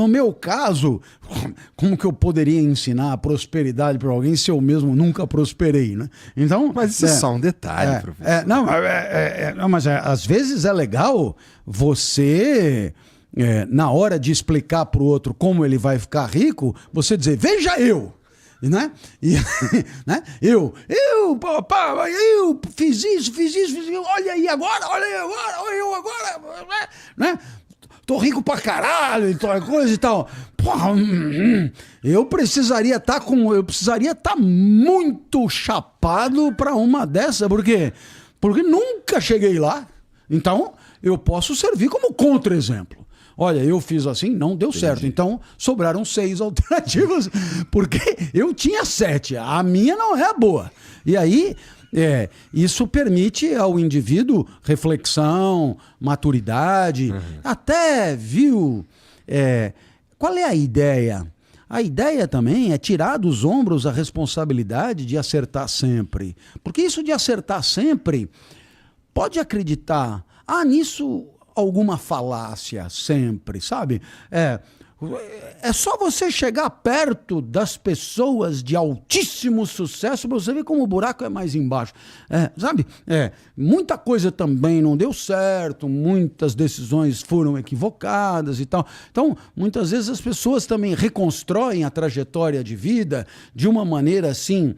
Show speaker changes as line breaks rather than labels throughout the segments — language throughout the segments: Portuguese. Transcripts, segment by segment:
No meu caso, como que eu poderia ensinar a prosperidade para alguém se eu mesmo nunca prosperei, né? Então,
mas isso é só um detalhe, professor.
Mas às vezes é legal você, na hora de explicar para o outro como ele vai ficar rico, você dizer, veja eu. Né? E, né? Eu fiz isso, olha aí agora, eu agora, né? Tô rico pra caralho, coisa e tal. Porra, eu precisaria estar muito chapado pra uma dessa, porque nunca cheguei lá. Então, eu posso servir como contra-exemplo. Olha, eu fiz assim, não deu certo. Então, sobraram 6 alternativas, porque eu tinha 7. A minha não é a boa. E aí, isso permite ao indivíduo reflexão, maturidade, até, viu? Qual é a ideia? A ideia também é tirar dos ombros a responsabilidade de acertar sempre. Porque isso de acertar sempre, pode acreditar, nisso alguma falácia sempre, sabe? É só você chegar perto das pessoas de altíssimo sucesso para você ver como o buraco é mais embaixo. Sabe? Muita coisa também não deu certo, muitas decisões foram equivocadas e tal. Então, muitas vezes as pessoas também reconstroem a trajetória de vida de uma maneira assim,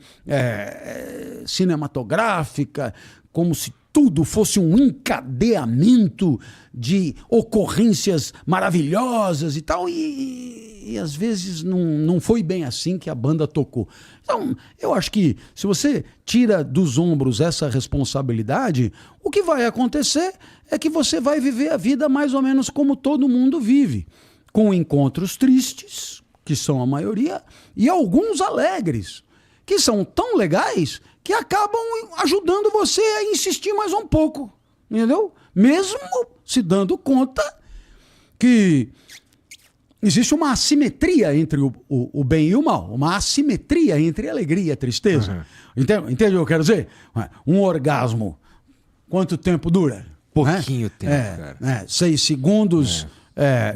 cinematográfica, como se tudo fosse um encadeamento de ocorrências maravilhosas e tal, e às vezes não foi bem assim que a banda tocou. Então, eu acho que se você tira dos ombros essa responsabilidade, o que vai acontecer é que você vai viver a vida mais ou menos como todo mundo vive, com encontros tristes, que são a maioria, e alguns alegres, que são tão legais que acabam ajudando você a insistir mais um pouco, entendeu? Mesmo se dando conta que existe uma assimetria entre o bem e o mal, uma assimetria entre a alegria e a tristeza. Entende o que eu quero dizer? Um orgasmo, quanto tempo dura?
Pouquinho tempo, cara.
6 segundos.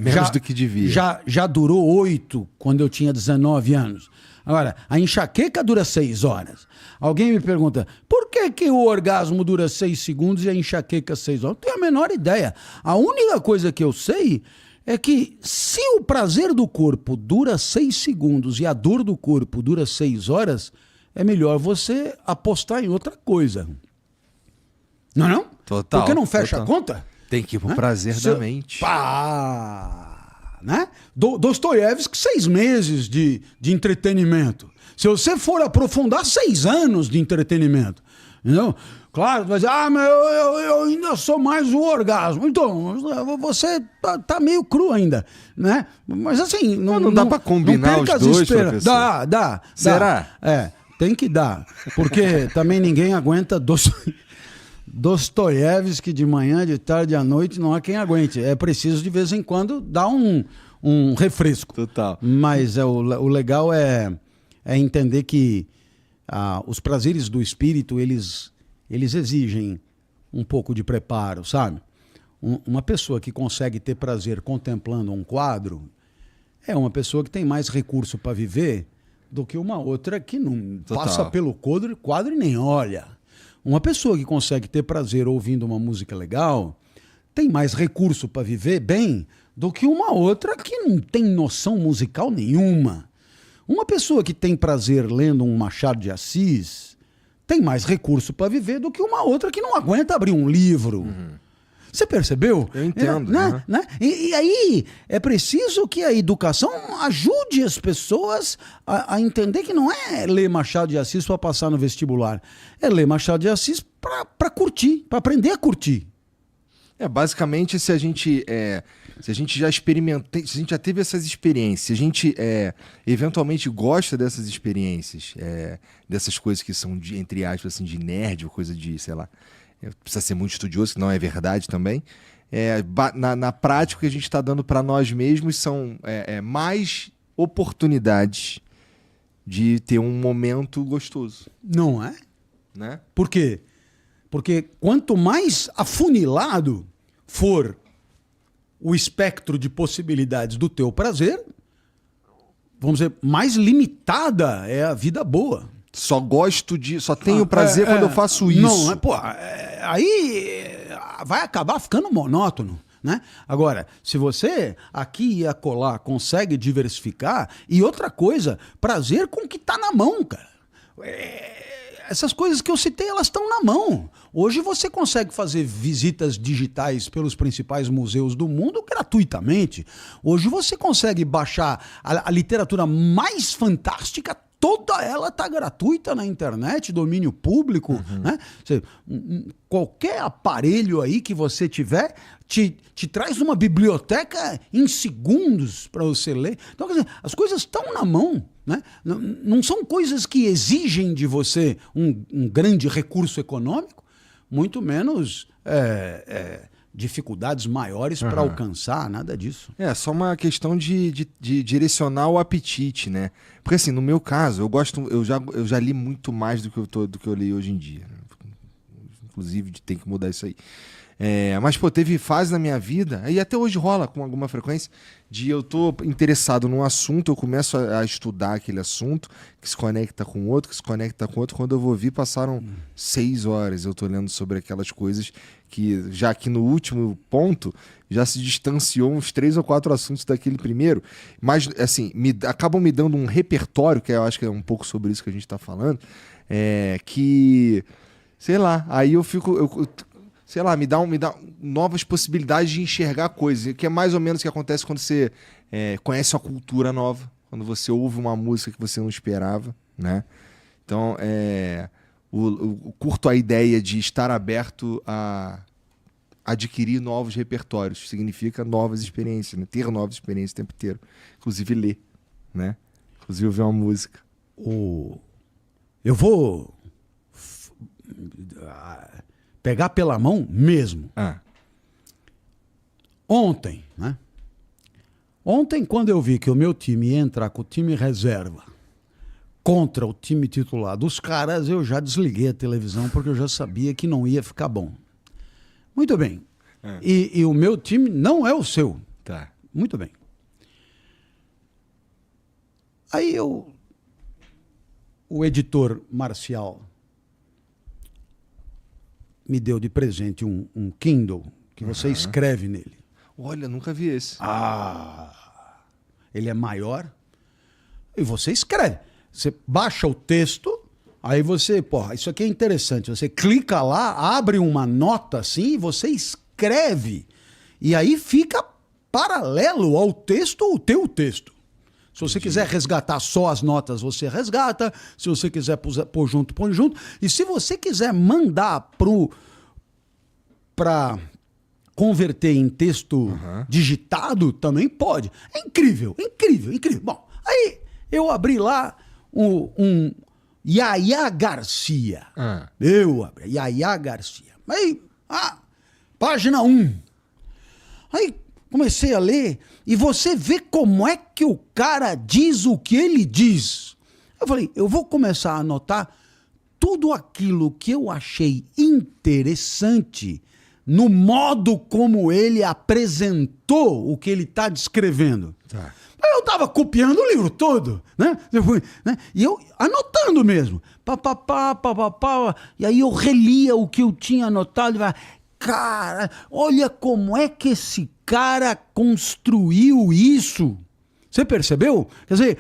Menos do que devia.
Já durou 8 quando eu tinha 19 anos. Agora, a enxaqueca dura 6 horas. Alguém me pergunta, por que o orgasmo dura 6 segundos e a enxaqueca 6 horas? Não tenho a menor ideia. A única coisa que eu sei é que se o prazer do corpo dura 6 segundos e a dor do corpo dura 6 horas, é melhor você apostar em outra coisa. Não é não?
Total.
Porque não fecha a conta?
Tem que ir pro prazer da mente.
Né? Dostoiévski, 6 meses de entretenimento. Se você for aprofundar, 6 anos de entretenimento. Entendeu? Claro, mas eu ainda sou mais o orgasmo. Então, você tá meio cru ainda, né? Mas assim...
Não dá pra combinar os dois, professor?
Dá.
Será?
Tem que dar. Porque também ninguém aguenta Dostoiévski de manhã, de tarde, à noite, não há quem aguente. É preciso, de vez em quando, dar um refresco.
Total.
Mas o legal é entender que os prazeres do espírito, eles exigem um pouco de preparo, sabe? Uma pessoa que consegue ter prazer contemplando um quadro é uma pessoa que tem mais recurso para viver do que uma outra que não passa pelo quadro e nem olha. Uma pessoa que consegue ter prazer ouvindo uma música legal tem mais recurso para viver bem do que uma outra que não tem noção musical nenhuma. Uma pessoa que tem prazer lendo um Machado de Assis tem mais recurso para viver do que uma outra que não aguenta abrir um livro. Você percebeu?
Eu entendo.
Né? E aí é preciso que a educação ajude as pessoas a entender que não é ler Machado de Assis para passar no vestibular. É ler Machado de Assis para curtir, para aprender a curtir.
Basicamente, se a gente já experimentou, se a gente já teve essas experiências, se a gente eventualmente gosta dessas experiências, dessas coisas que são, entre aspas, assim, de nerd, ou coisa de, sei lá, precisa ser muito estudioso, que não é verdade também. Na prática, o que a gente está dando para nós mesmos são mais oportunidades de ter um momento gostoso.
Não é?
Né?
Por quê? Porque quanto mais afunilado for o espectro de possibilidades do teu prazer, vamos dizer, mais limitada é a vida boa.
Só tenho prazer quando eu faço isso.
Não, aí vai acabar ficando monótono, né? Agora, se você aqui e acolá consegue diversificar, e outra coisa, prazer com o que tá na mão, cara. Essas coisas que eu citei, elas estão na mão. Hoje você consegue fazer visitas digitais pelos principais museus do mundo gratuitamente. Hoje você consegue baixar a literatura mais fantástica, toda ela está gratuita na internet, domínio público. Né? Qualquer aparelho aí que você tiver te traz uma biblioteca em segundos para você ler. Então, quer dizer, as coisas estão na mão. Né? Não são coisas que exigem de você um grande recurso econômico, muito menos dificuldades maiores para alcançar, nada disso.
É só uma questão de direcionar o apetite, né? Porque assim, no meu caso, eu já li muito mais do que eu leio hoje em dia. Né? Inclusive, tem que mudar isso aí. Mas, teve fase na minha vida, e até hoje rola com alguma frequência, de eu tô interessado num assunto, eu começo a estudar aquele assunto, que se conecta com outro, que se conecta com outro. Quando eu vou ver, passaram 6 horas eu tô lendo sobre aquelas coisas que, já aqui no último ponto, já se distanciou uns 3 ou 4 assuntos daquele primeiro. Mas, assim, acabam me dando um repertório, que eu acho que é um pouco sobre isso que a gente tá falando, que, sei lá, aí eu fico... sei lá, me dá novas possibilidades de enxergar coisas, que é mais ou menos o que acontece quando você conhece uma cultura nova, quando você ouve uma música que você não esperava, né? Então, curto a ideia de estar aberto a adquirir novos repertórios, significa novas experiências, né? Ter novas experiências o tempo inteiro, inclusive ler, né? Inclusive ouvir uma música.
Eu vou... pegar pela mão mesmo. Ontem, né? Ontem, quando eu vi que o meu time ia entrar com o time reserva contra o time titular dos caras, eu já desliguei a televisão porque eu já sabia que não ia ficar bom. Muito bem. E o meu time não é o seu.
Tá.
Muito bem. Aí o editor Marcial me deu de presente um Kindle que você escreve nele.
Olha, nunca vi esse.
Ele é maior e você escreve. Você baixa o texto, aí você, isso aqui é interessante. Você clica lá, abre uma nota assim e você escreve. E aí fica paralelo ao texto, o teu texto. Se você quiser resgatar só as notas, você resgata. Se você quiser pôr junto, põe junto. E se você quiser mandar para converter em texto digitado, também pode. É incrível, incrível, incrível. Bom, aí eu abri lá um Yaya Garcia. Eu abri, Yaya Garcia. Aí, página 1. Aí comecei a ler e você vê como é que o cara diz o que ele diz. Eu falei, eu vou começar a anotar tudo aquilo que eu achei interessante no modo como ele apresentou o que ele está descrevendo.
Tá.
Eu estava copiando o livro todo, né? E eu anotando mesmo. E aí eu relia o que eu tinha anotado e falava, cara, olha como é que esse cara construiu isso. Você percebeu? Quer dizer,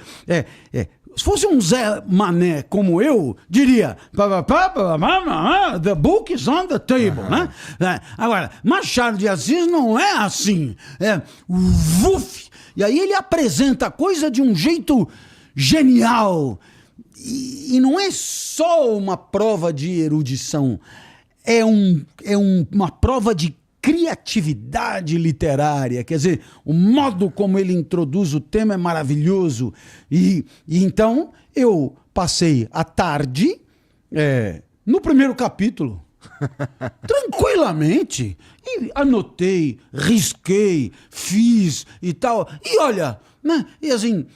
se fosse um Zé Mané como eu, diria, the book is on the table, né? Agora, Machado de Assis não é assim. Vuf! E aí ele apresenta a coisa de um jeito genial. E não é só uma prova de erudição, é uma prova de criatividade literária, quer dizer, o modo como ele introduz o tema é maravilhoso. E então eu passei a tarde no primeiro capítulo, tranquilamente, e anotei, risquei, fiz e tal. E olha, né? E assim,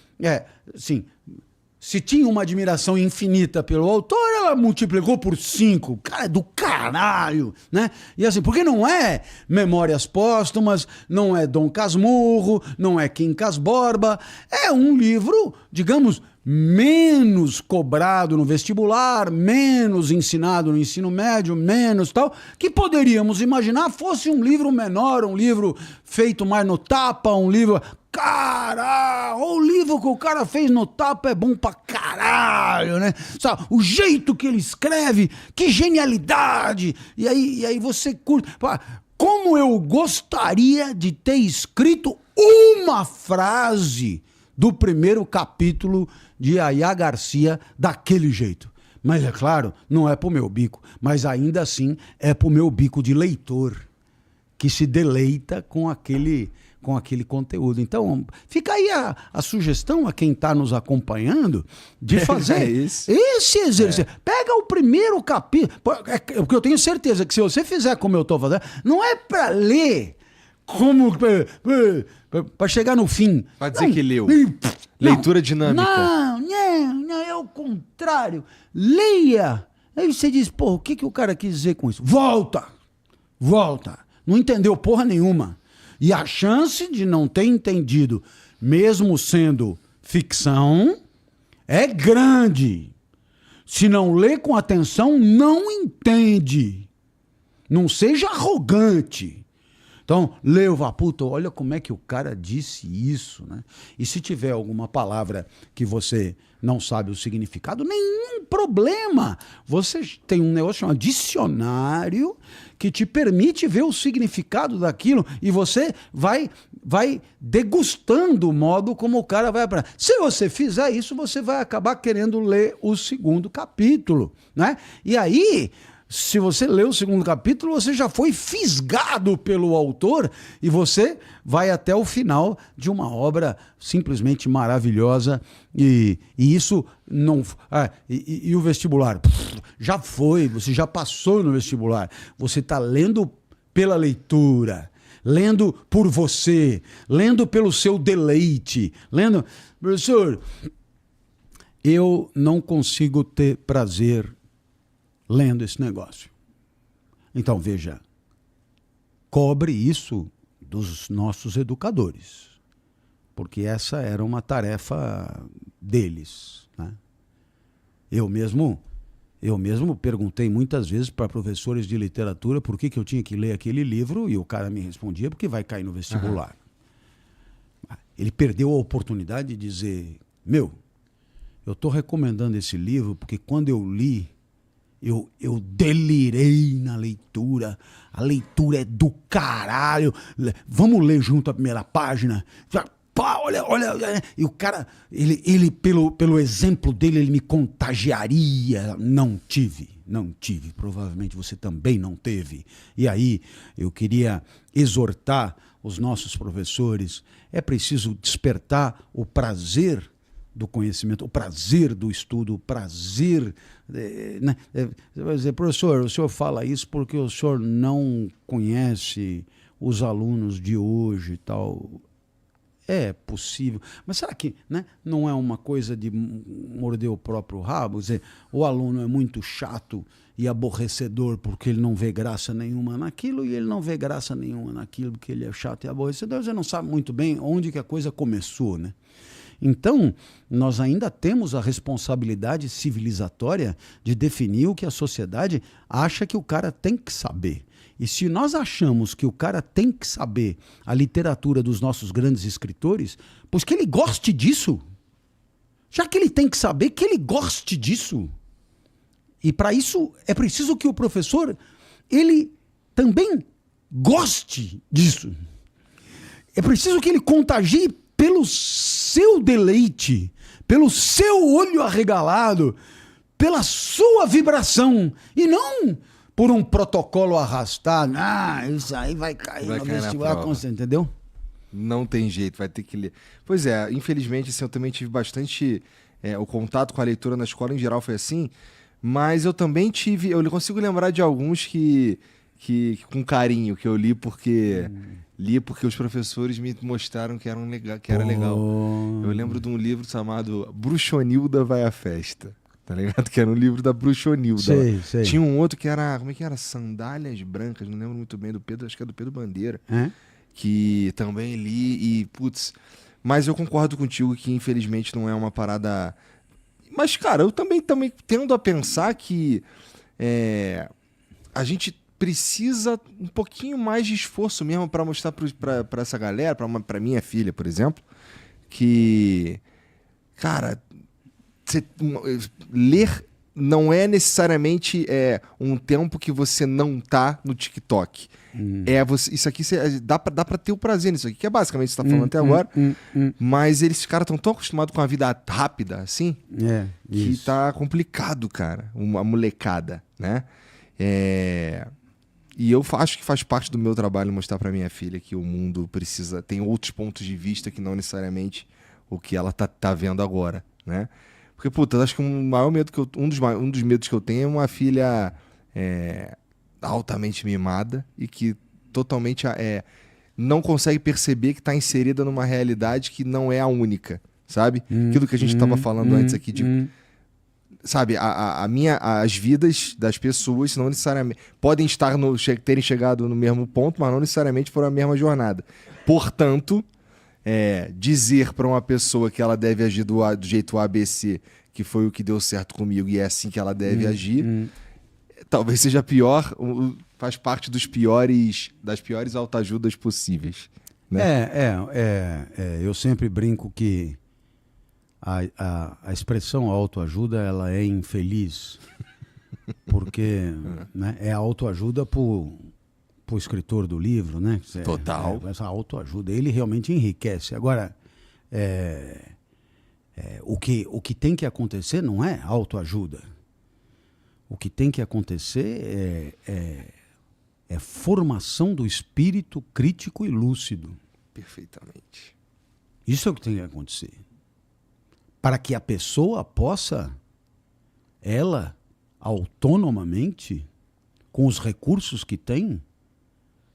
se tinha uma admiração infinita pelo autor, ela multiplicou por 5. Cara, é do caralho, né? E assim, porque não é Memórias Póstumas, não é Dom Casmurro, não é Quincas Borba, é um livro, digamos, menos cobrado no vestibular, menos ensinado no ensino médio, menos tal, que poderíamos imaginar fosse um livro menor, um livro feito mais no tapa, um livro... Cara, o livro que o cara fez no tapa é bom pra caralho, né? Sabe, o jeito que ele escreve, que genialidade! E aí você curte. Como eu gostaria de ter escrito uma frase do primeiro capítulo de Yaya Garcia daquele jeito. Mas é claro, não é pro meu bico, mas ainda assim é pro meu bico de leitor, que se deleita com aquele conteúdo. Então, fica aí a sugestão a quem está nos acompanhando de fazer esse exercício. Pega o primeiro capítulo, porque eu tenho certeza que se você fizer como eu estou fazendo, não é para ler como para chegar no fim.
Para dizer que leu. Leitura dinâmica.
Não, é o contrário. Leia. Aí você diz, pô, o que o cara quis dizer com isso? Volta. Não entendeu porra nenhuma. E a chance de não ter entendido, mesmo sendo ficção, é grande. Se não lê com atenção, não entende. Não seja arrogante. Então, lê o puta, olha como é que o cara disse isso, né? E se tiver alguma palavra que você não sabe o significado, nenhum problema. Você tem um negócio chamado dicionário que te permite ver o significado daquilo e você vai degustando o modo como o cara vai aprender. Se você fizer isso, você vai acabar querendo ler o segundo capítulo, né? E aí, se você lê o segundo capítulo, você já foi fisgado pelo autor e você vai até o final de uma obra simplesmente maravilhosa. E isso não... E o vestibular? Já foi, você já passou no vestibular. Você está lendo pela leitura, lendo por você, lendo pelo seu deleite, lendo... Professor, eu não consigo ter prazer lendo esse negócio. Então, veja, cobre isso dos nossos educadores, porque essa era uma tarefa deles, né? Eu mesmo perguntei muitas vezes para professores de literatura por que eu tinha que ler aquele livro e o cara me respondia porque vai cair no vestibular. Ele perdeu a oportunidade de dizer, eu estou recomendando esse livro porque quando eu li, eu delirei na leitura. A leitura é do caralho. Vamos ler junto a primeira página? Olha. E o cara, ele pelo exemplo dele, ele me contagiaria. Não tive. Provavelmente você também não teve. E aí, eu queria exortar os nossos professores. É preciso despertar o prazer do conhecimento, o prazer do estudo, o prazer... né? Você vai dizer, professor, o senhor fala isso porque o senhor não conhece os alunos de hoje e tal. É possível. Mas será que, né, não é uma coisa de morder o próprio rabo? Quer dizer, o aluno é muito chato e aborrecedor porque ele não vê graça nenhuma naquilo e ele não vê graça nenhuma naquilo porque ele é chato e aborrecedor. Você não sabe muito bem onde que a coisa começou, né? Então, nós ainda temos a responsabilidade civilizatória de definir o que a sociedade acha que o cara tem que saber. E se nós achamos que o cara tem que saber a literatura dos nossos grandes escritores, pois que ele goste disso. Já que ele tem que saber, que ele goste disso. E para isso é preciso que o professor, ele também goste disso. É preciso que ele contagie pelo seu deleite, pelo seu olho arregalado, pela sua vibração, e não por um protocolo arrastado. Isso aí vai cair no vestibular, entendeu?
Não tem jeito, vai ter que ler. Pois é, infelizmente assim, eu também tive bastante... o contato com a leitura na escola em geral foi assim, mas eu também tive... Eu consigo lembrar de alguns que com carinho, que eu li porque os professores me mostraram que era legal. Eu lembro de um livro chamado Bruxonilda Vai à Festa. Tá ligado? Que era um livro da Bruxonilda.
Sei.
Tinha um outro que era, como é que era? Sandálias Brancas, não lembro muito bem, do Pedro, acho que é do Pedro Bandeira. Que também li e, putz... Mas eu concordo contigo que, infelizmente, não é uma parada... Mas, cara, eu também tendo a pensar que a gente precisa um pouquinho mais de esforço mesmo para mostrar pra essa galera, pra minha filha, por exemplo, que, cara, ler não é necessariamente um tempo que você não tá no TikTok. Isso aqui dá pra ter o prazer nisso aqui, que é basicamente o que você tá falando até agora. Mas esses caras estão tão acostumados com a vida rápida, assim, que tá complicado, cara, uma molecada, né? E eu acho que faz parte do meu trabalho mostrar pra minha filha que o mundo tem outros pontos de vista que não necessariamente o que ela tá vendo agora, né? Porque, puta, eu acho que um dos medos que eu tenho é uma filha altamente mimada e que totalmente não consegue perceber que está inserida numa realidade que não é a única, sabe? Aquilo que a gente estava falando antes aqui de... Sabe, as vidas das pessoas não necessariamente... Podem terem chegado no mesmo ponto, mas não necessariamente foram a mesma jornada. Portanto... dizer para uma pessoa que ela deve agir do jeito ABC, que foi o que deu certo comigo e é assim que ela deve agir, talvez seja pior, faz parte das piores autoajudas possíveis, né?
Eu sempre brinco que a expressão autoajuda, ela é infeliz, porque né, é autoajuda pro escritor do livro, né?
Total.
Essa autoajuda, ele realmente enriquece. Agora, o que tem que acontecer não é autoajuda. O que tem que acontecer é formação do espírito crítico e lúcido.
Perfeitamente.
Isso é o que tem que acontecer. Para que a pessoa possa, ela, autonomamente, com os recursos que tem,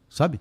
sabe?